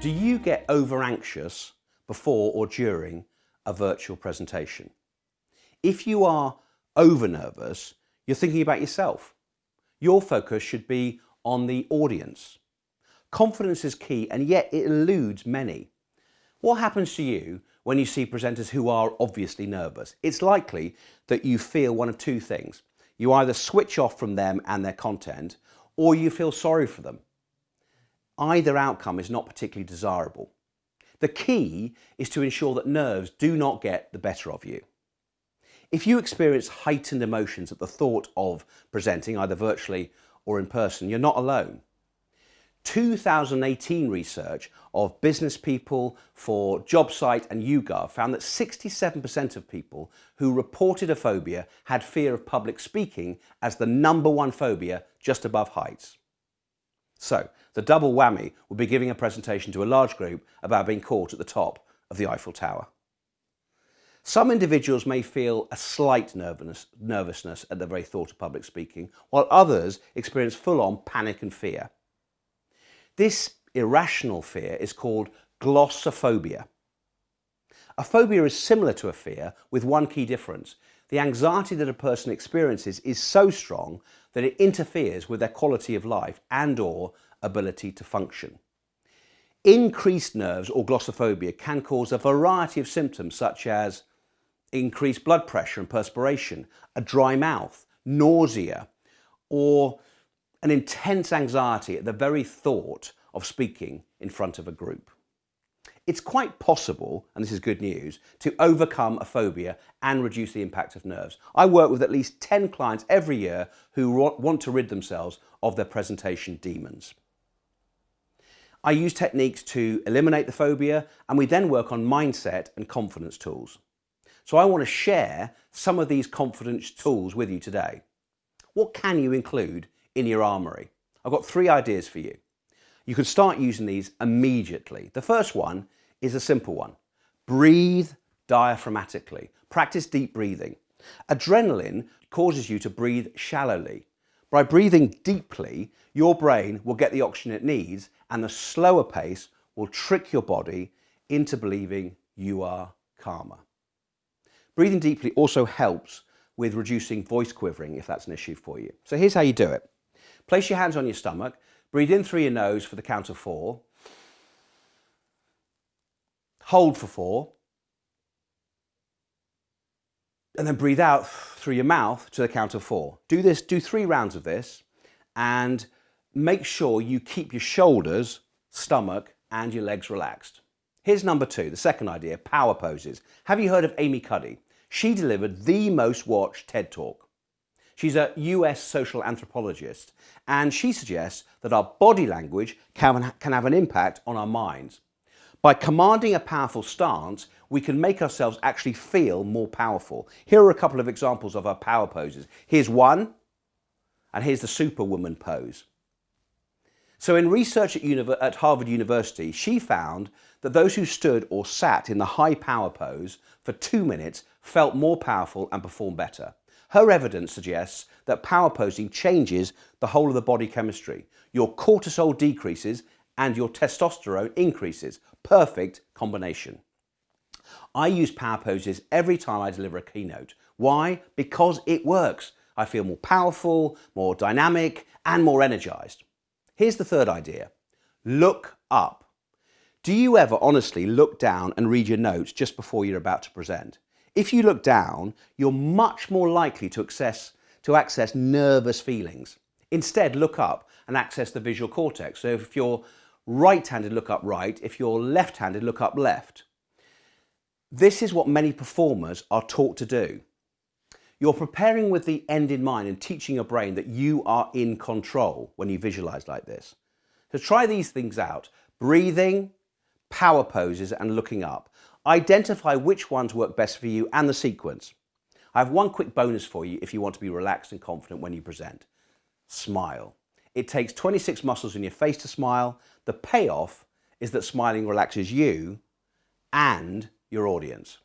Do you get over anxious before or during a virtual presentation? If you are over nervous, you're thinking about yourself. Your focus should be on the audience. Confidence is key, and yet it eludes many. What happens to you when you see presenters who are obviously nervous? It's likely that you feel one of two things. You either switch off from them and their content, or you feel sorry for them. Either outcome is not particularly desirable. The key is to ensure that nerves do not get the better of you. If you experience heightened emotions at the thought of presenting, either virtually or in person, you're not alone. 2018 research of business people for JobSite and YouGov found that 67% of people who reported a phobia had fear of public speaking as the #1 phobia, just above heights. So, the double whammy would be giving a presentation to a large group about being caught at the top of the Eiffel Tower. Some individuals may feel a slight nervousness at the very thought of public speaking, while others experience full-on panic and fear. This irrational fear is called glossophobia. A phobia is similar to a fear with one key difference. The anxiety that a person experiences is so strong that it interferes with their quality of life and/or ability to function. Increased nerves or glossophobia can cause a variety of symptoms such as increased blood pressure and perspiration, a dry mouth, nausea, or an intense anxiety at the very thought of speaking in front of a group. It's quite possible, and this is good news, to overcome a phobia and reduce the impact of nerves. I work with at least 10 clients every year who want to rid themselves of their presentation demons. I use techniques to eliminate the phobia, and we then work on mindset and confidence tools. So I want to share some of these confidence tools with you today. What can you include in your armoury? I've got 3 ideas for you. You can start using these immediately. The first one is a simple one. Breathe diaphragmatically. Practice deep breathing. Adrenaline causes you to breathe shallowly. By breathing deeply, your brain will get the oxygen it needs, and the slower pace will trick your body into believing you are calmer. Breathing deeply also helps with reducing voice quivering if that's an issue for you. So here's how you do it. Place your hands on your stomach. Breathe in through your nose for the count of 4. Hold for 4. And then breathe out through your mouth to the count of 4. Do 3 rounds of this, and make sure you keep your shoulders, stomach, and your legs relaxed. Here's number 2, the second idea, power poses. Have you heard of Amy Cuddy? She delivered the most watched TED Talk. She's a US social anthropologist, and she suggests that our body language can have an impact on our minds. By commanding a powerful stance, we can make ourselves actually feel more powerful. Here are a couple of examples of our power poses. Here's one, and here's the Superwoman pose. So in research at Harvard University, she found that those who stood or sat in the high power pose for 2 minutes felt more powerful and performed better. Her evidence suggests that power posing changes the whole of the body chemistry. Your cortisol decreases and your testosterone increases. Perfect combination. I use power poses every time I deliver a keynote. Why? Because it works. I feel more powerful, more dynamic, and more energized. Here's the third idea. Look up. Do you ever honestly look down and read your notes just before you're about to present? If you look down, you're much more likely to access nervous feelings. Instead, look up and access the visual cortex. So if you're right-handed, look up right. If you're left-handed, look up left. This is what many performers are taught to do. You're preparing with the end in mind and teaching your brain that you are in control when you visualize like this. So try these things out. Breathing, power poses, and looking up. Identify which ones work best for you and the sequence. I have one quick bonus for you if you want to be relaxed and confident when you present. Smile. It takes 26 muscles in your face to smile. The payoff is that smiling relaxes you and your audience.